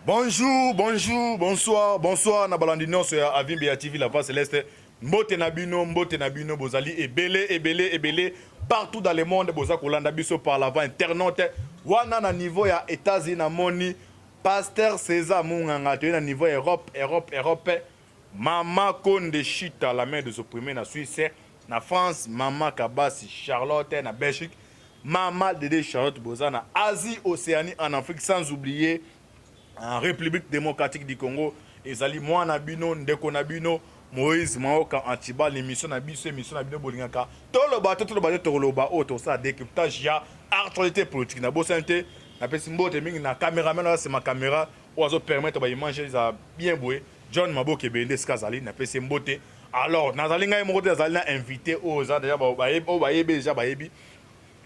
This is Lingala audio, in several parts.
Bonjour, bonjour, bonsoir, bonsoir. Na balandino sur Avimbi TV la voix céleste. Mbote nabino, bozali ebele partout dans le monde boza kolanda biso par la voix internaute. Wana na niveau ya États-Unis na moni Pasteur César Munganga na niveau Europe. Mama Konde Chita la main de s'opprimer na Suisse, na France, Mama Kabasi Charlotte na Belgique, Mama Dédé Charlotte boza na Asie, Océanie, en Afrique, sans oublier en République démocratique du Congo. Ezali moi nabino ndeko nabino Moïse Maoka Antiba l'émission nabiso émission nabino bolingaka toloba toloba auto ça décryptage ya actualité politique na bosante na pesi mbote mingi na caméraman là c'est ma caméra ozo permettre ba image ça bien boué John Maboke Bende skazali na pesi mbote. Alors nazali ngai moko nazali na invité oza déjà ba yebe déjà ba yebi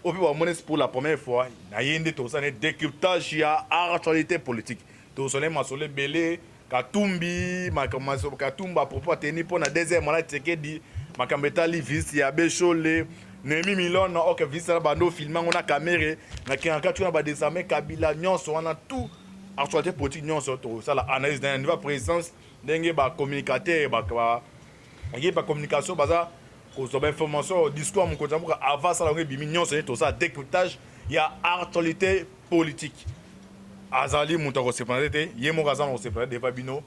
au plus pour la première fois na yende to ça décryptage ya actualité politique to sonné masole belé Katumbi, Makamaso Katumba pour tenir pour la deuxième mandat Tsekedi, Makambetali vis ya Bechole, Nemi Milon ok vis la bando filmant on a caméra, na kianka tu na ba désormais Kabila nyonso on a tout actualité politique nyonso to ça la analyse d'un niveau présence ndenge ba communicateur ba communication baza ko so ba information discours mon côté pour avant ça la bimi nyonso to ça décryptage il y a actualité politique. Azali Moutaro Sepandete, Yemo Gazan Sepandete, Fabino.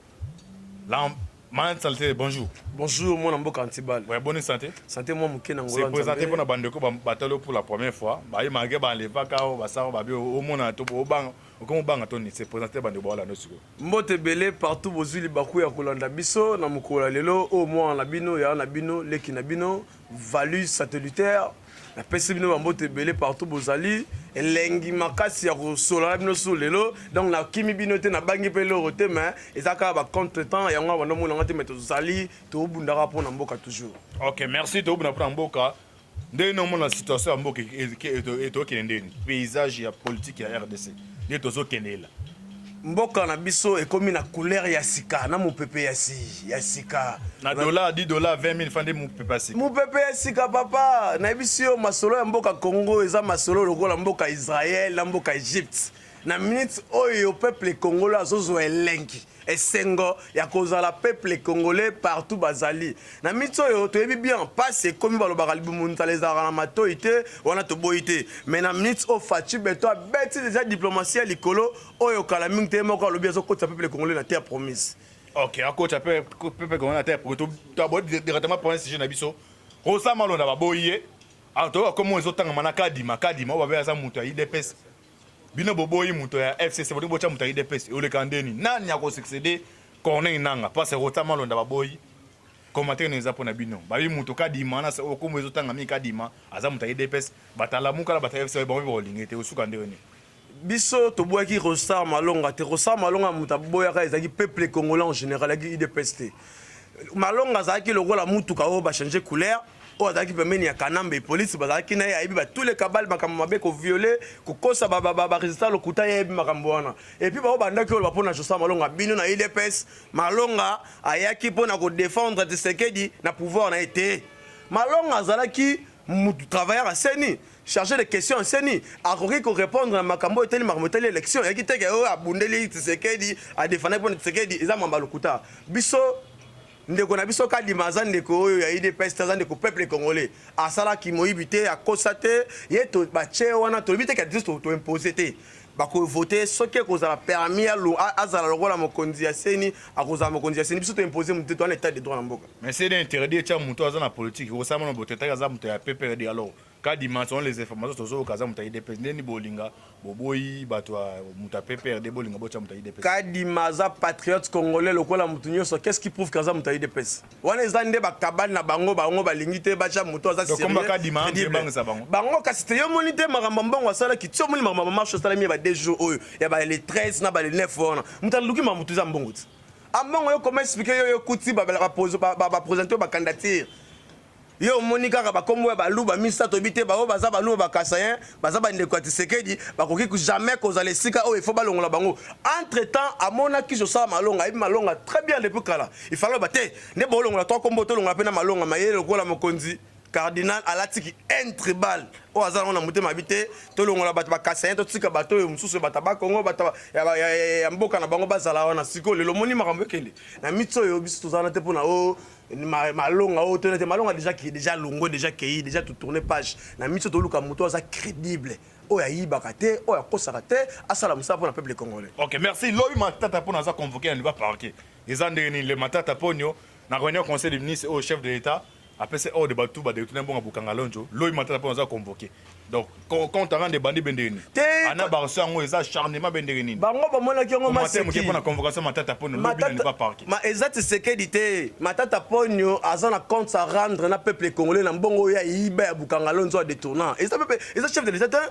Bonjour. Bonjour, mon ambo Kantibal. Ouais, bonne santé. Santé, moi, mon ken c'est présenté pour la bande de Batalo pour la première fois. Bah, il m'a gagné les vacances, Bassaro, Babi, au monde, au banc, au banc, Tony, c'est présenté bande de Bola, no sugo. Mbote belé partout, Bozuli, Bakou, ya Kolanda Bisso, Namukola Lelo, au moins, Nabino, ya Nabino, Leki Nabino, Valus satellitaire. La personne mbote belé partout bozali elengi makasi ya kosola bino so lelo donc na kimi bino te na bangi pe lo rote mais ezaka ba contretemps ya ngwa bando mona ngate meto zali to bundaka pona mboka toujours. OK, merci to bunda pona mboka. Ndé no mona situation ya mboka eto kendeni paysage ya politique ya RDC. Ndé tozo kendela. Mboka na biso ekomi na couleur ya sika na mopepe ya sika na dollar $10 20,000 fande mopepe ya sika mopepe ya sika papa na bisio masolo ya mboka Congo eza masolo lokola mboka Israël na mboka Egypte na minute oyo peuple congolais azozwa elengi esengo ya kozala peuple congolais partout bazali na minute oyo toyebi bien passe komi balobaka libumunza lezaka na matoi te wana toboyi te mais na minute o Fachi Beto abeti déjà diplomatie likolo oyo kala mingi te moko alobi azokotisa peuple congolais na terre promise. OK, à coach peuple congolais na terre pour to abodi directement pour un sujet na biso Rosa Malonda baboye alors comment ezotanga manaka kadima o ba za muto ya IDPS bino boboyi muto ya FCC bodi bocha muto ya IDPS ole kandeni nani ya ko succéder Corneille Nanga parce que Rosa Malonda baboyi commentaire neza pona bino babi muto kadima na okomo ezotanga mi kadima aza muto ya IDPS batala muka la batala FCC ba bolingete osuka ndeni biso toboyaki Rosa Malonga te Rosa Malonga muta boyaka ezaki peuple congolais en général aki IDPS te Malonga zaki lokola mutuka o ba changer couleur o azaki pemeni ya Kanambe police bazaki na yebi ba tous les cabales makambo mabe ko violer ko kosa ba résultat lokuta yebi makambo wana et puis ba bandaki o ba pona Rosa Malonga bino na IDPS Malonga ayaki pona ko défendre Tshisekedi na pouvoir na été Malonga zalaki travailleur à Seni chargé de questions Seni a ko répondre à makambo eteli makambo eteli élection yaki teke o abundeli Tshisekedi a défendre pour Tshisekedi eza mamba lokuta biso ndeko na biso kadima za ndeko oyo ya IDPS taza ndeko peuple congolais asala ki moyibite akosate ye to bache wana to bite ka to imposer te bako voter soki kozala permis azala lokola mokonzi ya Seni akozala mokonzi ya Seni biso to imposer mutu to na état de droit na mboka mais c'est d'interdit tia mutu aza na politique Rosa Malonga boteta za mutu ya PPRD alors ka dimension les informations tozo kaza mutu ya IDPS ndeni bolinga boboyi bato mutu ya PPRD bolinga bocha mutu ya IDPS ka dimaza patriote congolais lokola mutu nyonso qu'est-ce qui prouve kaza mutu ya IDPS wana ezande ba kabali na bango balingi te bacha mutu aza sérieux donc ka dimanche bango kasi te yo moni te makambo mbongo asala ki tio moni makambo marche sala mi ba 2 jours oyo ya ba les 13 na ba les 9 wana mutu luki mamutu za mbongo ti ambongo yo comment expliquer yo kuti ba présenter ba candidature yo moni kaka bakombo ya baluba misato bite bao baza baluba bakasayen baza bandeko ya Tshisekedi bakoki jamais kozala esika oyo ifo balongola bango entre temps amonaki Rosa Malonga ebi Malonga très bien depuis kala il fallait bate ne bolongola to kombo to longola pena Malonga mayele lokola mokonzi cardinal alatiki un tribal o azala na mutema habité to longola bato bakasa to tika bato yo mususu bato ba Kongo bato ya mboka na bango bazala wana siko lelo moni makambo ekele na mitso yo biso tozana te pona o malonga o to malonga déjà longo déjà kei déjà tout tourner page na mitso to luka muto za crédible o ya yibaka te o ya kosaka te asala musa pour le peuple congolais. OK, merci. Lobi matata pona za convoquer na parquet. Ezandeni le matata ponyo na réunion conseil des ministres au chef de l'état. Après c'est hors de batou ba de tout bon bukanga lonjo loyi matata pona za convoquer. Donc quand on rend des bandits bendeni ana barso ngo eza charnement bendeni bango ba mona ki ngo maseki matata pona convocation matata ponyo lobi na pas parquet ma exact sécurité matata ponyo azana compte à rendre na peuple congolais na mbongo ya yiba ya bukanga lonjo détournant et ça peuple et ça chef de l'état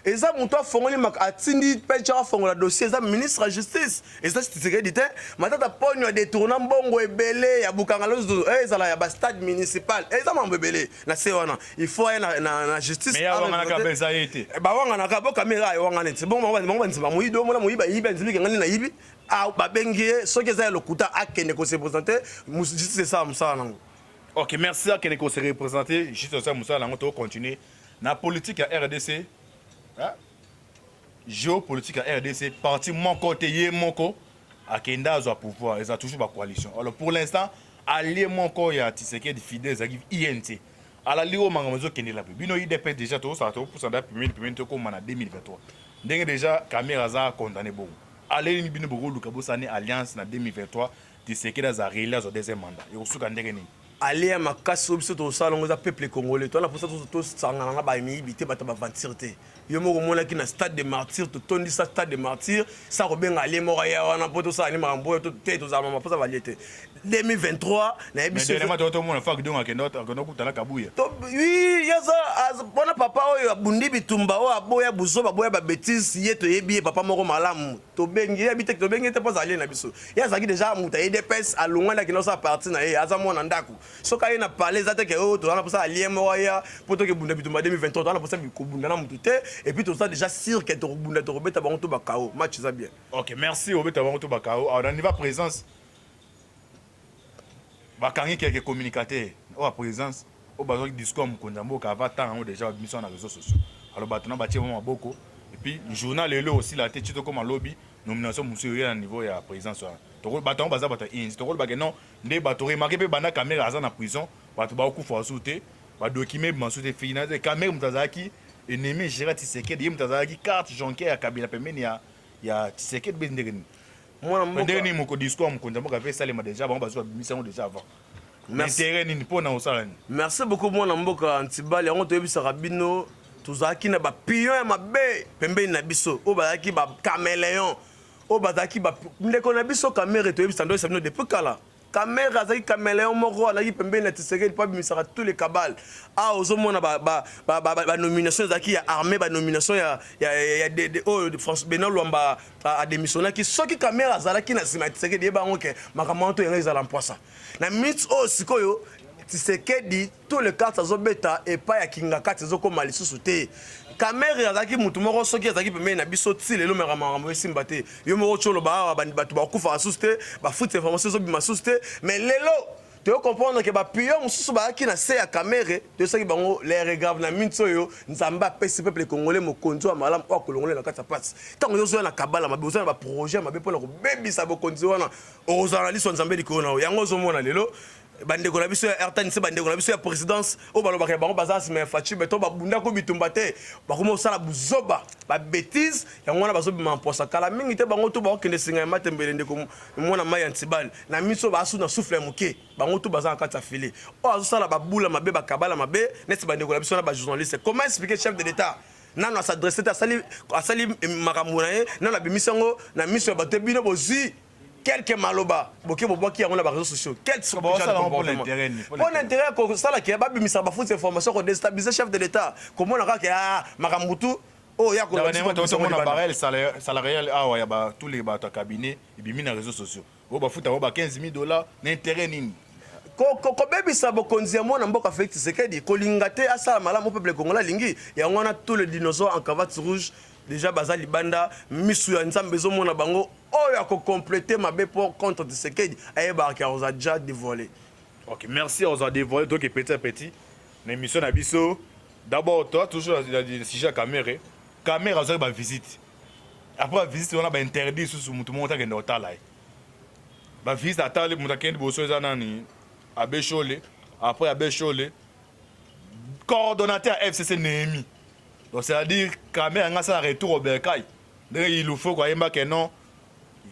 et ça mon toi fongoli mak atindi pecha fongola dossier ça ministre de justice et ça sécurité matata ponyo détournant mbongo ebele ya bukanga lonjo ça la ya ba stade municipal et ça mambo ebele na se wana il faut na justice bawanga na kabo kamera yo wanga nti bon bango nti bamuido mona muiba yiba nzibike ngani na yibi a babengie soki za lokuta akende ko se présenter c'est ça musala nango. OK, merci à kene ko se représenter juste ça musala nango to continuer na politique à RDC hein géopolitique à RDC parti mon côté yé moko akenda zo pouvoir ils ont toujours ba coalition. Alors pour l'instant allié moko ya Tshisekedi fidèle za INT ala ligo mangamozo kende la bino IDP déjà to ça to pour ça da premier to comme en 2023 ndenge déjà caméra za condamné bon allez ni bino boko lukabo sane alliance na 2023 Tshisekedi za réélire au deuxième mandat et osuka ndenge ni aller makasi biso to salongo za peuple congolais to na pour ça to sangana na ba mibité bata ba ventirté yo moko mona ki na stade de martyr to tondi sa stade de martyr ça robenga aller mora ya wana poto sa ni mambo to te to za mama pour ça valiete 2023 na biso mais demain to mona fa que donc akeno kutala kabuya to oui yaza bona papa oyo abundi bitumba o aboya buzoba boya ba bêtise yeto yebi papa moko malamu to bengi habite to bengi te pas aller na biso yaza ki déjà muta EDPS alongwa na kino sa parti na ye aza mona ndako soka ye na parler zate ke o to na pour ça allié moya poto ke bunda bitumba 2023 to na pour ça bikobunda na mutu te et puis tout ça déjà sûr que to bunda to robeta bango to bakao match ça bien. OK, merci obeta bango to bakao alors on y va présence bakangi quelques communicateurs ou à présence au besoin discours mkonda mboka va tant déjà mission na réseaux sociaux alors batona batie vraiment beaucoup et puis le journal est là aussi la tête comme en lobby nomination monsieur à niveau ya présence to baton baza bata ins to ba non ndé bato remarquer pe bana caméra za na prison bato ba ku fo sauter ba document mansoute finance caméra mtazaki ennemi Gérard Tshisekedi mtazaki carte Jonker ya Kabila pembeni ya Tshisekedi bendegeni moi mboka ndeni moko discours mkonda mboka fait ça les déjà ba bazo mission déjà avant. Merci beaucoup mwana mboka Antibali yango toyebisaka bino tozalaki na ba pion ya mabe pembeni na biso o bazalaki ba caméléon o bazalaki ba ndeko na biso caméra toyebisa ndo sabino depuis kala caméra azaki caméléon moko alaki pembeni na Tshisekedi pa bimisaka tous les cabales a ozomona ba nomination zaki ya armée ba nomination ya France Benoît Luamba a démissionné ki soki caméra azalaki na sima Tshisekedi yebango ke makamanto yenga ezala mposa na minutes o sikoyo Tshisekedi tous les cartes azobeta et pas ya kinga kati ezokoma lisusu te caméra azaki mutu moko soki azaki pembeni na biso ti lelo makambo esimba te yo moko cholo ba bato bakufa asusu te bafuti information ezobima susu te mais lelo tu comprendre que ba pion mususu baaki na se ya caméra to saki bango les regarde na minutes oyo nzamba pesi peuple congolais mokonzi wa malamu kwa kolongole na kati ya passe tango yozo na kabala mabe ozo na ba projet mabe pona ko bebisa bokonzi wana o journaliste nzambe likona yango zo mona lelo bandeko na biso ya RTNC bandeko na biso ya présidence o balobaka bango bazasi mais fachi beto babunda ko bitumba te bakoma osala buzoba ba bêtise yango na bazobima mposa kala mingi te bango to ba okende singa matembele ndeko mona mai Antibali na miso basu na souffle muke bango to bazana kata fili o azosala babula mabe bakabala mabe neti bandeko na biso na ba journaliste comment expliquer chef de l'état nano s'adresser à sali makamuna ye nano bimisango na miso ya bato bino bozi quelques maloba boké boboki yango na réseaux sociaux quel sont pour l'intérêt ko sala ke ba bimisa ba foot information ko déstabiliser chef de l'état comment on a ka makambutu oh ya ko na barrel salarial ah ya ba tous les bato cabinet et bimi na réseaux sociaux bo ba foot ba $15,000 n'intérêt nini ko bebisa bokonzi ya mwana mboka Félix Tshisekedi ko lingate asala malamu peuple congolais lingi yango na tous les dinosaures en cravate rouge déjà bazali banda misu ya nzambe ezomona bango oyo ya compléter mabe pour contre Tshisekedi ayeba ki a déjà dévoilé. OK, merci aux a dévoilé donc petit à petit na émission na biso d'abord toi toujours le sujet à caméra caméra ça ba visite après la visite on a ba interdit sous mutu monta ke ndota là ba visite atale muta kendi boso za nani abeshole après abeshole coordonnateur FCC Némi donc c'est à dire caméra nga ça retour au Berkay donc il faut quoi yemba que non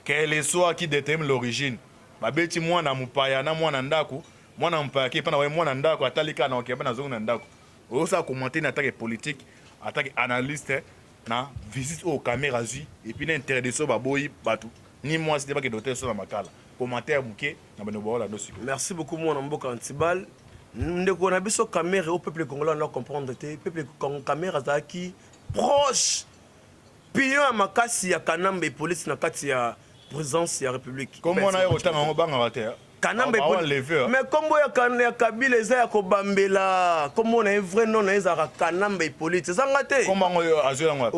quel est soit qui détermine l'origine ba beti mwana mupaya na mwana ndako mwana mpaya ki pana mwana ndako atalika na okeba na zongo na ndako osa commenter na attaque politique attaque analyste na visite au caméra zui et puis l'interdiction baboyi batu ni moi c'était pas que docteur sur la makala commentaire muke na bano bola dossier. Merci beaucoup mon mboka Antibal. Ndeko na biso caméra au peuple congolais doit comprendre te peuple caméra zaki proche pion à makasi ya kanambe police na kati ya présidence ya république. Comment on a eu autant en banga water kanambe mais kombo ya Kabila eza ya kobambela kombo na vrai nom na eza kanambe police zanga te comment on azela ngwa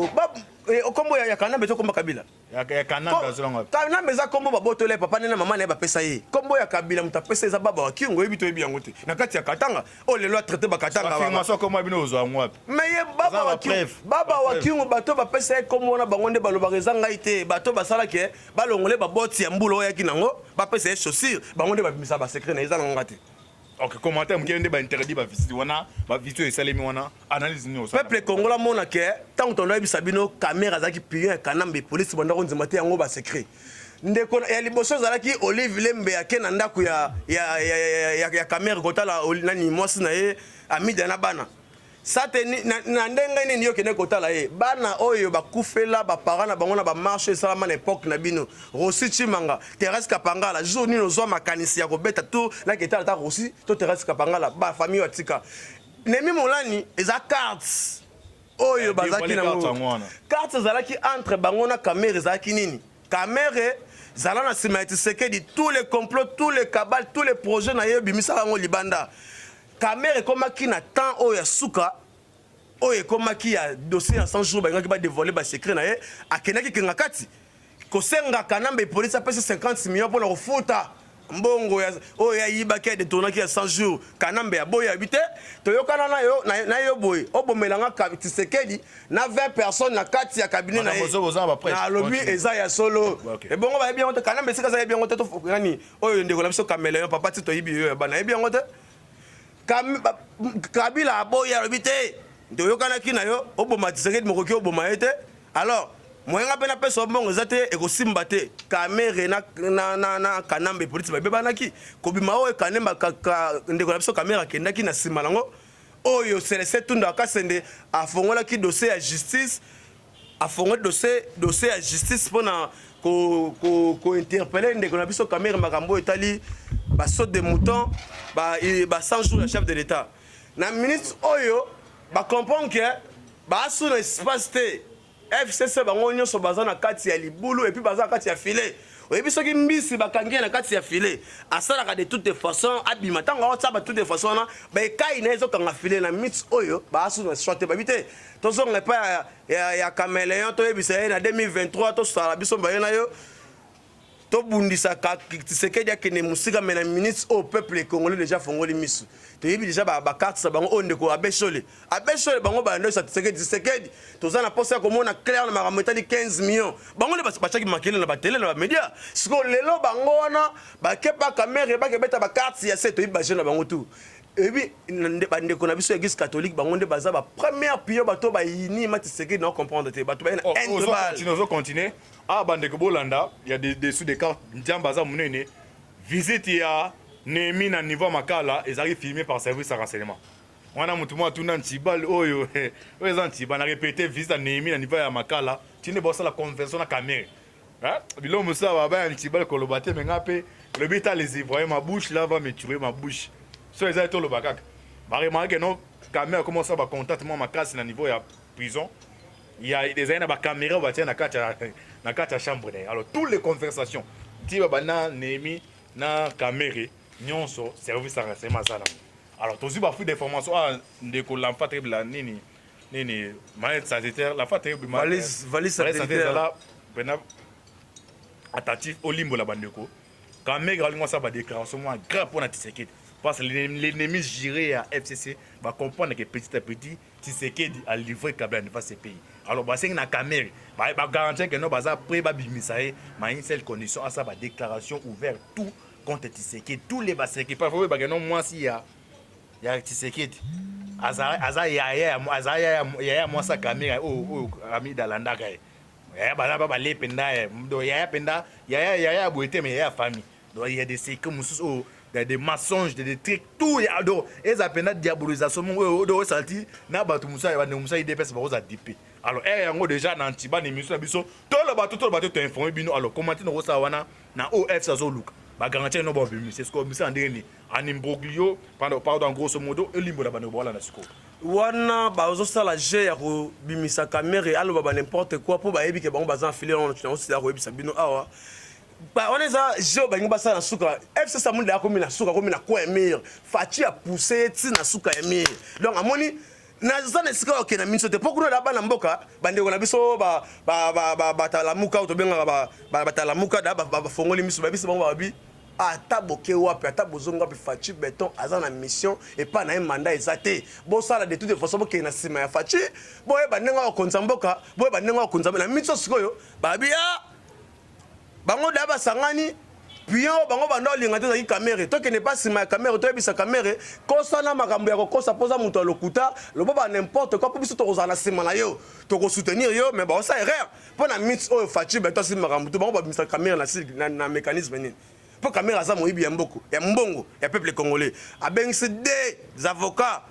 kombo ya kanambe to kombo Kabila ya kanambe azela ngwa kanambe eza kombo babotole papa na mama na ba pesa ye kombo ya Kabila mutapesa eza baba wa kingo yebi to yebi yango te na kati ya katanga o lelo traiter ba katanga ba affirmation comment bino ozwa ngwa mais ye baba wa kingo bato ba pesa ye kombo na bango nde baloba ezanga ite bato basala ke balongole ba boti ya mbulo ya kinango ba pesa ye chaussure bango nde ba bimisa ba secret na eza nganga te. Ok, commentaire mukende ba interdit ba visite wana ba visite esalemi wana analyse ni osa peuple congolais mona ke tant on a bi sabino caméra zaki pion kanambe police banda ko nzimate yango ba secret ndeko ya liboso zalaki Olive Lembe ya kena ndako ya caméra kotala nani mosi na ye amida na bana sate na ndenga nini yo kene kotala ye bana oyo bakufela ba parents na bango na ba marché salama na époque na bino Rossi Chimanga Thérèse Kapangala jour nino zo makanisi ya kobeta tout na ketala ta Rossi to Thérèse Kapangala ba famille watika Nemi Molani eza cartes oyo bazaki na cartes zalaki entre bango na caméra zalaki nini caméra zala na sima Tshisekedi tous les complots tous les cabales tous les projets na ye bimisa bango libanda caméra komaki na temps oyo suka oyo komaki ya dossier ya 100 jours bangaki ba dévoiler ba secret na ye akenaki kenga kati ko senga kanambe police apesa 50 millions pour le refuta mbongo ya oyo ya yibaki de tournaki ya 100 jours kanambe ya boya habité toyokana na yo boy obomelanga Tshisekedi na 20 personnes na kati ya cabinet na ye na lobby eza ya solo et bongo ba bien kanambe sika za bien ngote to nani oyo ndeko na biso caméléon papa tito yibi yo ya bana bien ngote Kabila aboya robité ndoyokana kina yo oboma Tshisekedi mokoki oboma ete alors moyenga pena peso mbongo zate ekosimba te caméra na kanambe police ba bebanaki kobima o kanemba ndeko na biso caméra kendaki na sima nango oyo Célestin Tunda akasende afongola ki dossier ya justice afongola dossier ya justice pona ko interpeller ndeko na biso caméra makambo etali ba saute de mouton ba 100 jours ya chef de l'état na ministre oyo ba comprendre que ba sous l'espace te FCC bango nyonso baza na kati ya libulu et puis baza na kati ya filet oyebi soki mbisi bakangi na kati ya filet asalaka de toutes les façons abima ntango aotaba de toutes les façons wana baekai na ezokanga filet na mix oyo baasu na short babi te tozonga epai ya caméléon toyebisa ye na 2023 tosala biso mbaye na yo tobundisa Tshisekedi akende musika me na ministre au peuple congolais déjà fongoli misu toyebi déjà ba carte sa bango ondeko abeshole bango ba ndo sa Tshisekedi tozana posa komona clair na makambo etali 15 millions bango le bachaki makele na ba télé na ba média siko lelo bango wana ba kepa caméra ba kebeta ba carte ya seto yiba jeune bango tout et puis bandeko na biso église catholique bango nde baza ba première pio bato ba yini ma Tshisekedi na comprendre te bato ba on continuer ah bandeko bolanda il y a des sous des cartes ndiambaza munene visite ya Némi na niveau makala ezali filmé par service de renseignement wana mutu mwa tuna ntibal oyo oyo za ntibal na répéter visite à Némi na niveau ya makala tine bossa la conversion na caméra hein bilo musa baba ntibal kolobate mengape le but à les ivroyer ma bouche là va me tuer ma bouche so ezali to lobakaka ba remarquer non caméra comment ça va contact moi makasi na niveau ya prison il y a des aina ba caméra ba tia na kata chambre alors toutes les conversations tiba bana Némi na caméra nyonso service à renseignement ça alors tous ba fou d'information ndeko l'enfant terrible nini maître satellitaire la terrible valise satellitaire là bena attentif au limbo la bandeko caméra ngwa ça ba déclaration moi grave pour na Tshisekedi Parce que l'ennemi géré à FCC va comprendre que petit à petit, Tshisekedi a livré Kabila devant ces pays. Alors, c'est une caméra. Il va garantir que nous sommes prêts à bimisaï, mais une seule condition, à ça, la déclaration ouverte, tout contre Tshisekedi. Tous les Basseki, pas vrai, parce que non, moi, si il y a Tshisekedi. Aza yaya moi sa caméra, ami d'Alanda. Yaya bala ba le penda, yaya penda, yaya boité, mais yaya famille. Donc, il y a des secrets, des mensonges, des trucs, tout. Et ils appellent la diabolisation. Ils salti, na batu musa, il dépasse par DP. Alors, il y a déjà dans Tiba, des missions, tout le bateau est informé. Alors, comment tu as wana na OF ça look. Ba garantir no bon c'est ce que monsieur André en imbroglio pardon grosso modo et limbo da bano bola na siko. Wana ba ozo sala je ya ko bimisa caméra alo ba n'importe quoi pour ba yebi ke bango bazan filer on aussi la ko yebisa bino awa. Bah, on est à Géo Bangibasa na Souka. FC Samoun a commis la Souka, comme la Kouemir. Fati a poussé, Tina Souka Emir. Donc, à mon avis, Nazan est ce qu'il y a une minute. Pourquoi la banane boka, bande on a biso, batalamuka, ou bien batalamuka, fongoli misu, babi, bon, babi. A taboke wapi, a tabozonga, puis Fati béton, azan en mission, et pas na un mandat exacté. Bon, ça, là, de toutes les façons, qu'il y a une sima Fati. Bon, et banenga au Konzamboka, bon, et banenga au Konzamboka, la mission, c'est quoi, babi, bango daba sangani puis bango bando linga te za caméra to ke ne pas sima caméra to ebisa caméra ko sana makambo ya ko sa posa muto lokuta lo ba n'importe quoi pour biso to kozana sima na yo to ko soutenir yo mais ba ça erreur pour na mix o fati beto sima makambo to bango ba bisa caméra na mécanisme nini pour caméra za moyibi ya mboko ya mbongo ya peuple congolais a bengisi des avocats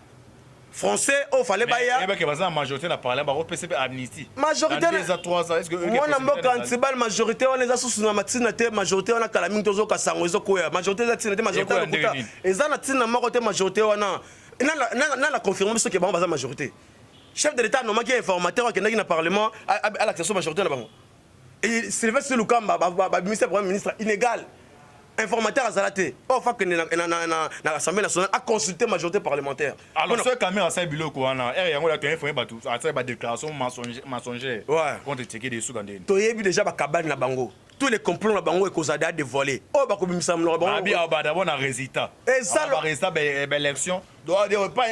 français au fallait baya mais que bazan majorité na parler ba PCP amnistie majorité les 3 ans est-ce que moi na mboka antibal majorité on les a sous na matina te majorité on a kala mingi tozo ka sango ezo koya majorité za tina te majorité na kuta eza na tina moko te majorité wana na la confirmer ce que ba bazan majorité chef de l'état normal qui est informateur qui na parlement à l'accession majorité na bango et Sylvestre Lukamba ba ministre premier ministre inégal informateur azalate au fait que na l'Assemblée nationale a consulté majorité parlementaire alors ce caméra ça biloko wana yango la tien informé batu ça ba déclaration mensongère contre Tshisekedi des sous gandé to yebi déjà ba kabane na bango tous les complots na bango ekozada de voler oh ba ko bimisa mlo bango abi ba d'abord na résultat et ça ba résultat ba élection doit pas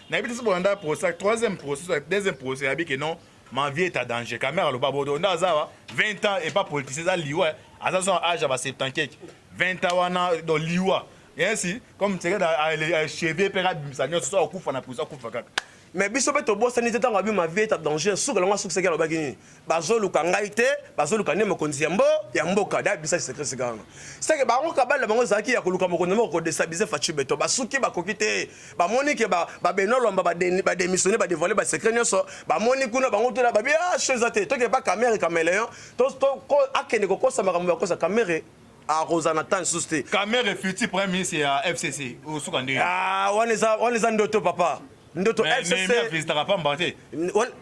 na yebi ce bonda procès troisième procès deuxième procès abi que non ma vie est à danger caméra lo babodo ndaza 20 ans et pas politicien ça liwa azazon âge ba 70 20 ans dans liwa et ainsi comme tu regardes à cheveux pera bimsanyo ce soit kufa na prison kufa kaka mais biso beto bossa ni tata ngabi ma vie est à danger suka longa suka sekelo bagini bazolu kangaite bazolu kané mokonzi ya mboka da bisa secret sigana c'est que bango kabala bango zaki ya koluka mokonzi moko déstabiliser Fati beto basuki bakokite ba moni ke ba benolo ba démissionner ba dévoiler ba secret nyoso ba moni kuna bango to la ba bien chose ate to ke pas caméra caméléon to ko akene ko kosa makambo ya kosa caméra à Rosanatan Souste. Caméra futur premier ministre à FCC au Soukandé. Ah, on les a ndoto papa. Ndoto FCC. Mais visitera pas mbaté.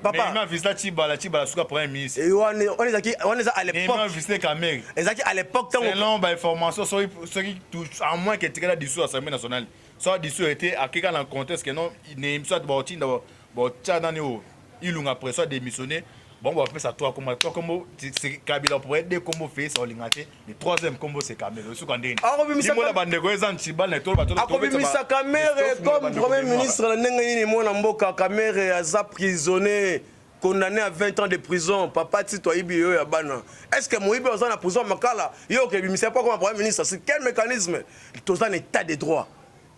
Papa. Mais visita Tibala Souka premier ministre. Et on les a à l'époque. Mais visiter caméra. Exact à l'époque tant. Selon ba information sur qui touche à moins que tu la dissous l'Assemblée nationale. Ça dissous était à quelqu'un en contexte que non, il n'est soit bautin d'abord. Bon, tchadano il l'a après ça démissionné. Bon, on va faire ça toi combo c'est Kabila pour aider combo fait ça lingaté le troisième combo c'est Caméra ce qu'on dit la bande goza ntibal na to bato a komisa Caméra comme premier ministre la ndenge nini mona mboka Caméra a prisonnier condamné à 20 ans de prison papa tito ibi yo ya bana est-ce que Moïbi ozana na prison makala yo ke bimisa pas comme premier ministre c'est quel mécanisme tous en état de droit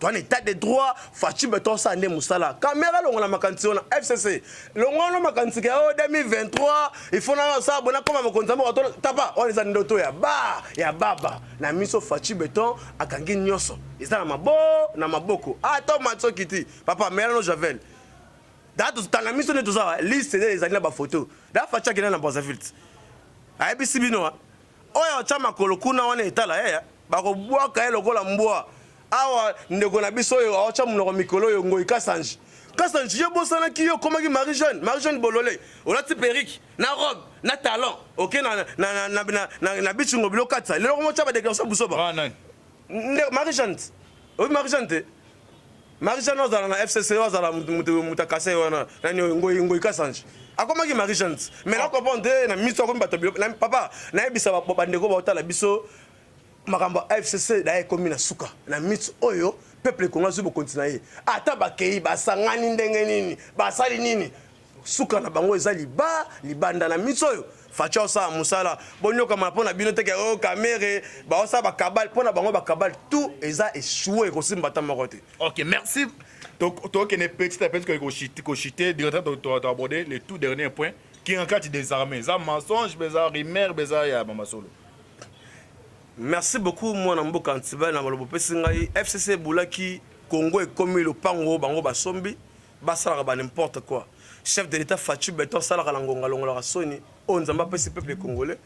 toi en état de droit Fati beton ça ndé musala Caméra longola makanti on FCC longola makanti ke 2023 il faut na ça bona comme mokonza mo tapa on les ndoto ya baba na miso Fati beton akangi nyoso ezana na maboko to matso kiti papa Melano Javel datu tana miso ne tout ça liste des années ba photo da Fati kina na Brazzaville ayebisi bino oyo chama kolokuna wana etala ba ko bwaka lokola mbwa awa ndeko na biso yo acha munoko mikolo yo ngoi kasanji ye bosana ki yo komaki Marie-Jeanne Bololé olati perruque na robe na talon OK na bichingo bilo katsa lelo mo chaba déclaration busoba Marie-Jeanne te Marie-Jeanne ozala na FCC ozala mutakase wana nani ngoi kasanji akomaki Marie-Jeanne mais na comprendre na miso ko bato na papa na ebisa ba bandeko ba otala biso makambo FCC da ekomi na suka na mitsu oyo peuple congolais zo continuer ata bakei basangani ndenge nini basali nini suka na bango eza libanda na miso oyo facha osa musala bonyoka mapona bino teke o kamere ba osa bakabal pona bango bakabal tout eza échoué kosimba ta makote. OK, merci. Donc ne petit à petit que chiter directement tu aborder les tout derniers points qui en cas des armées, ça mensonge, ça rumeur, ça ya mama solo. Merci beaucoup moi na mboka Antiba na balobo pesingai FCC Boulaki Congo est comme le pango bango basombi basala ba n'importe quoi. Chef de l'état Fatou Beton sala la ngonga longola soni on nzamba pesi peuple congolais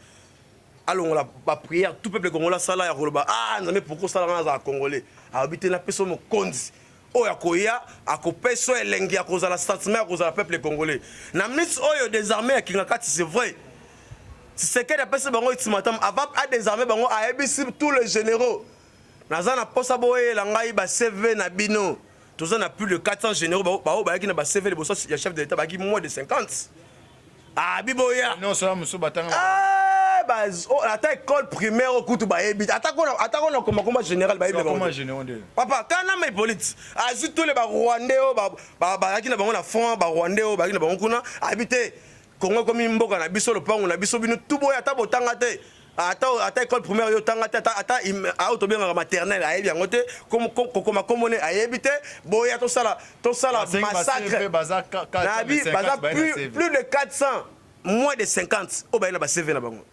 alongola ba prière tout peuple congolais sala ya koloba ah nzambe pourquoi sala na za congolais habiter na peso mo kondi oyo akoya akopeso elengi akozala statut akozala peuple congolais na ministre oyo des armées ya kingakati c'est vrai. C'est que les personnes bango ultimatum avant à désarmer bango a ebisi tous les généraux. Nazana posa boye langai ba CV na bino. Tous on a plus de 400 généraux ba qui na ba CV le boss ya chef de l'état ba qui moins de 50. Ah biboya. Non ça monsieur batanga. Ah ba ata école primaire au kutu ba ebi. Ata ko comme général ba ebi. Comment général de. Papa kana mai politique. Azu tous les ba rwandais ba qui na bango na fond ba rwandais ba qui na bango kuna habiter Congo comme mboka na biso le pango na biso bino tout boya ata botanga te ata école primaire yo tanga te ata auto bien maternelle ayebi yango te comme komone ayebi te boya to sala massacre nabi baza plus de 400 moins de 50 o ba na ba CV na bango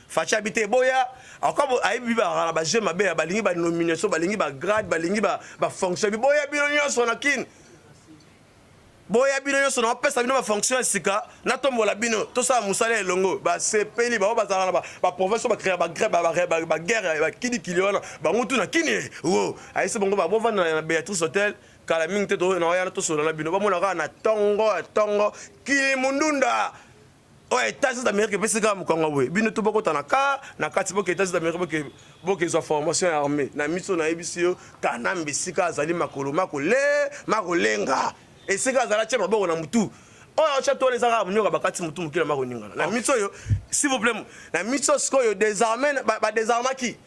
facha habité boya encore ayebi ba ba jeune mabe ba lingi ba nomination ba lingi ba grade ba lingi ba fonction boya bino nyonso na kin boya bino nyonso na pesa bino ba fonction sika na tombola bino to sa musala elongo ba sepeli ba bazala ba province ba créer ba guerre ba kidi kiliona ba mutu na kini wo ayise bongo ba bova na Beatrice Hotel kala mingi te to na yana to so na bino ba mona ka na tongo ki mundunda o États-Unis d'Amérique pesi ka mukongo we bino to boko tanaka na kati boko États-Unis d'Amérique boko zo formation armée na miso na ebisio kana mbisika azali makolo makolenga et c'est que ça tient bon na mutu oh chateau les arabes nyoka bakati mutu mukila mako ningala na miso yo s'il vous plaît na miso sko yo désarmer ba désarmer qui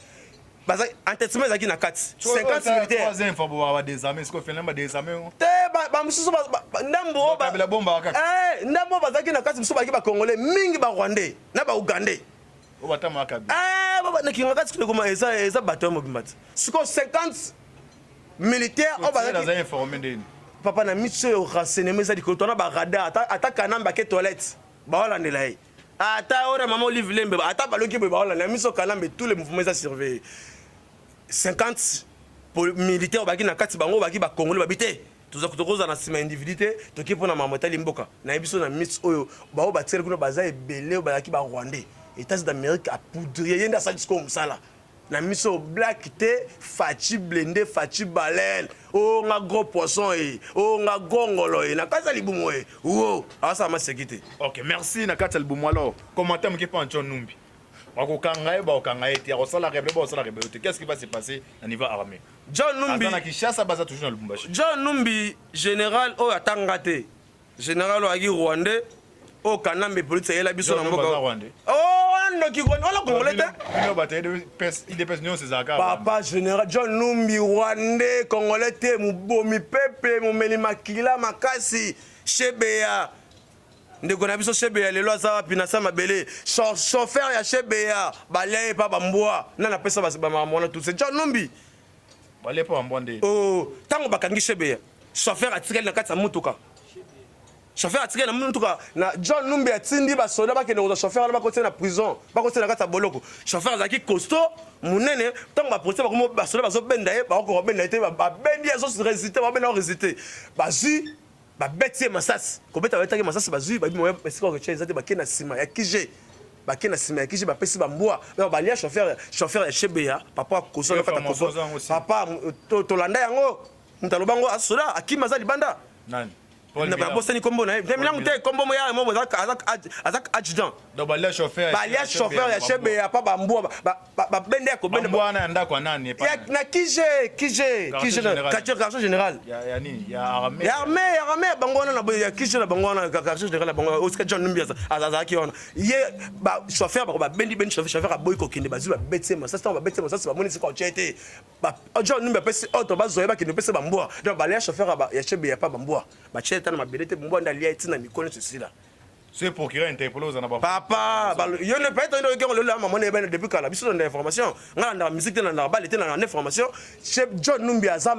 ba entêtement zaki na kati 50 militaires troisième fois ba désarmer ce qu'on fait ba désarmer te ba mususu ba ndambo ba la bomba kaka ndambo bazaki na kati mususu ba ki ba congolais mingi ba rwandais na ba ougandais o batama akabi baba na kinga kati ko ma eza bateau mo bimbati siko 50 militaires o ba za informer ndeni papa na miso yo renseignement ça dit que on a ba radar ata kanamba ke toilette ba wala ndelaye ata ora maman Olive Lembe ata baloki ba wala na miso kanamba tous les mouvements ça surveiller 50 militaires ba ki na kati bango ba ki ba congolais ba bité tuza kutokoza na sima individualité to ki pona mamota limboka na biso na miso oyo ba ba tsere kuna baza ebele ba ki ba rwandais États d'Amérique a poudrier yenda ça disco musala na miso black te fachi blendé fachi baleine o nga gros poisson e o nga gongolo e na kasa libumo e wo asa ma sécurité. OK, merci na kasa libumo alors commentaire mki pa John Numbi wako kanga e ba kanga e ti ya sala rebelle ba sala rebelle qu'est-ce qui va se passer à niveau armé John Numbi na Kinshasa baza toujours na Lubumbashi John Numbi général o atanga te général o agi rwandais o kanambe police yela biso na mboka rwandais ando ki wala congolais no bataille il dépêche non c'est zaka papa général John Numbi rwandais congolais te mubomi peuple mumeli makila makasi Shebeya ndeko na biso Shebeya lelo aza pinasa mabele chauffeur ya Shebeya balaye pa bambwa na pesa ba mona tout c'est John Numbi balaye pa bambwa nde oh tango bakangi Shebeya chauffeur atikali na kati ya mutuka chauffeur atikali na mutuka na John Numbi atindi ba soda ba kende ko chauffeur ba kote na prison ba kote na kati ya boloko chauffeur azaki costaud munene tango ba procès ba komo ba soda ba zo benda ye ba ko benda te ba bendi azo résister ba benda résister ba zu ba betie masasi ko beta betaki masasi ba zu ba bi mo esiko ko cheza te ba kena sima ya kije ba kena sima ya kije ba pesi ba mbwa ba lia chauffeur ya Shebeya papa ko so kata ko papa to landa yango mutalobango asoda akima za libanda nani bosani kombo na ye milangu te kombo moya mo azak adjudant donc balia chauffeur ya chebe ya pa bambua babende ya kobende bwana ya ndako nani na kije quartier général ya armée bango wana na ya kije na bango wana quartier général bango osika John Numbi azaki wana ye ba chauffeur ba bendi chauffeur aboyi kokende bazwi ba betsema ça ba betsema ça ba moni sika ochete ba John Numbi pesi auto bazoye ba kende pesi bambua donc balia chauffeur ya chebe ya pa bambua ba chete na mabelete bambua ndalia itina mikolo ceci c'est pour qu'il interpellé aux anabas papa yo ne peut être que le la maman est depuis quand la biso dans l'information ngala na musique dans la balle était dans l'information chef John Numbi aza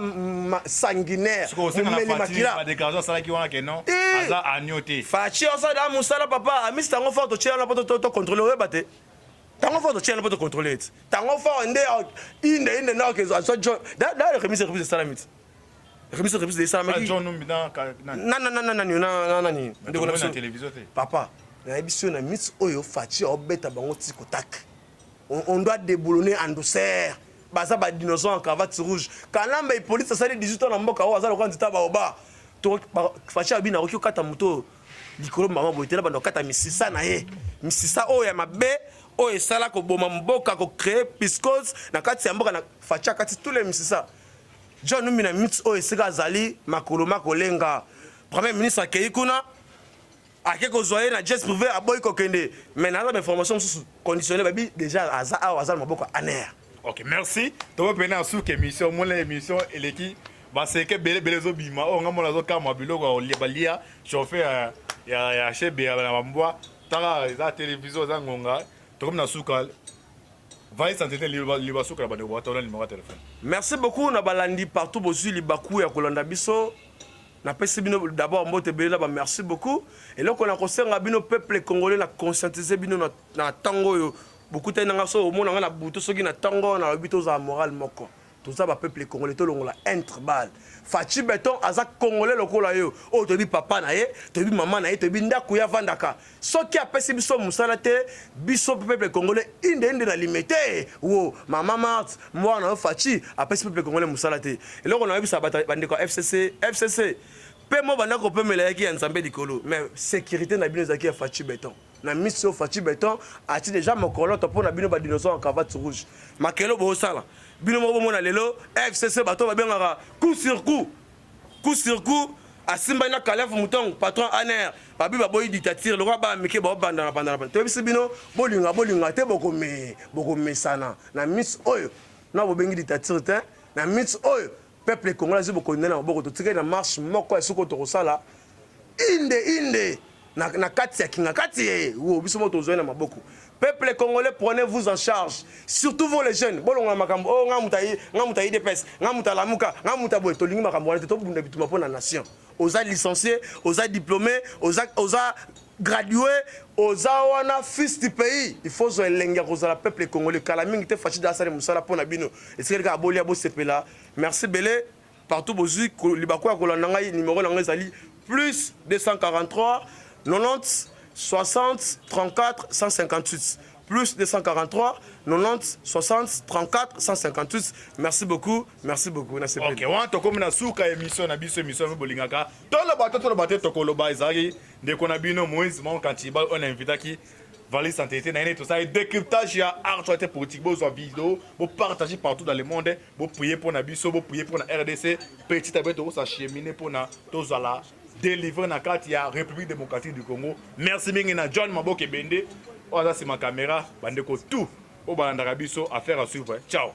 sanguinaire la déclaration ça qui wana que non aza agnoté fachi on ça da musala papa ami stango fort to chela to contrôler bate tango fort to chela to contrôler tango fort inde na que ça John da remise salamit remise de salamit John Numbi dans non ndeko na télévision papa na émission na miss oyo fachi obeta bango tiko tak on doit déboulonner en douceur baza ba dinosaure en cravate rouge kalamba et police ça 18 ans na mboka o azalo quand taba oba to fachi abina okyo kata moto likolo mama boitela bando kata misisa na ye misisa oyo ya mabe oyo esala ko boma mboka ko créer piscose na kati ya mboka na fachi kati tous les misisa John Numbi na mix oyo esika azali makoloma kolenga premier ministre akei kuna ake kozwaye na jet privé aboyi kokende mais na ba information sous conditionné babi déjà aza maboko aner. OK, merci. To pena sous émission mon émission eleki baseke bele zo bima o ngamona zo kama biloko balia chauffeur ya chebe ya bambwa tara za télévision za ngonga to comme na soukal va santé liba soukala bande bo tona numéro de téléphone. Merci beaucoup na balandi partout bozu libaku ya kolanda biso. Na pesi bino d'abord mbote belela ba merci beaucoup et là on a conseillé bino peuple congolais na conscientiser bino na tango yo beaucoup tena ngaso o mona na buto soki na tango na bito za moral moko tout ça ba peuple congolais to longola entre balle fachi beton aza congolais lokola yo o to bi papa na ye to bi maman na ye to bi ndako ya vandaka soki apesi biso musala te biso peuple congolais inde na limité wo mama Mart moi na fachi apesi peuple congolais musala te et là on a bisa bandeko FCC pe mo bana ko pemela yaki ya nzambe dikolo mais sécurité na bino zaki ya fachi beton na mission fachi beton ati déjà mokolo to pona bino ba dinosaure en cravate rouge makelo bo sala bino mo mona lelo FCC bato ba bengaka coup sur coup asimba na kalef mouton patron aner babi ba boyi dictature le roi ba meke ba banda na banda to bisi bino bolinga te boko mesana na miss oyo na bo bengi dictature te na miss oyo peuple congolais zo boko ndena boko to tika na marche moko esoko to kosala inde na kati ya kinga kati wo biso moto zo na maboko. Peuple congolais, prenez-vous en charge. Surtout vous les jeunes. Bolonga makambo, oh ngamuta IDPS, ngamuta lamuka, ngamuta boy, tolingi makambo wana to bunda bituma pour la nation. Oza licencié, oza diplômé, oza gradué, oza wana fils du pays. Il faut zo elenga kozala peuple congolais kala mingi te fachi da sale musala pona bino. Est-ce que ka bolia bo sepela. Merci belé. Partout bozu libako kolanda ngai numéro na ngai zali plus 243 90 60 34 158 plus 243 90 60 34 158. Merci beaucoup. OK, on to comme na suka émission na biso émission bolingaka. Tolo bato to koloba ezaki ndeko na bino Moïse mon kantiba on invité qui Valis santé na tout ça et décryptage ya actualité politique besoin vidéo pour partager partout dans le monde pour prier pour na biso pour prier pour na RDC petit à petit ça cheminer pour na tozala délivrer na carte ya République démocratique du Congo. Merci mingi na John Maboke Bende. Oza c'est ma caméra bandeko tout au balanda biso affaire à suivre. Ciao.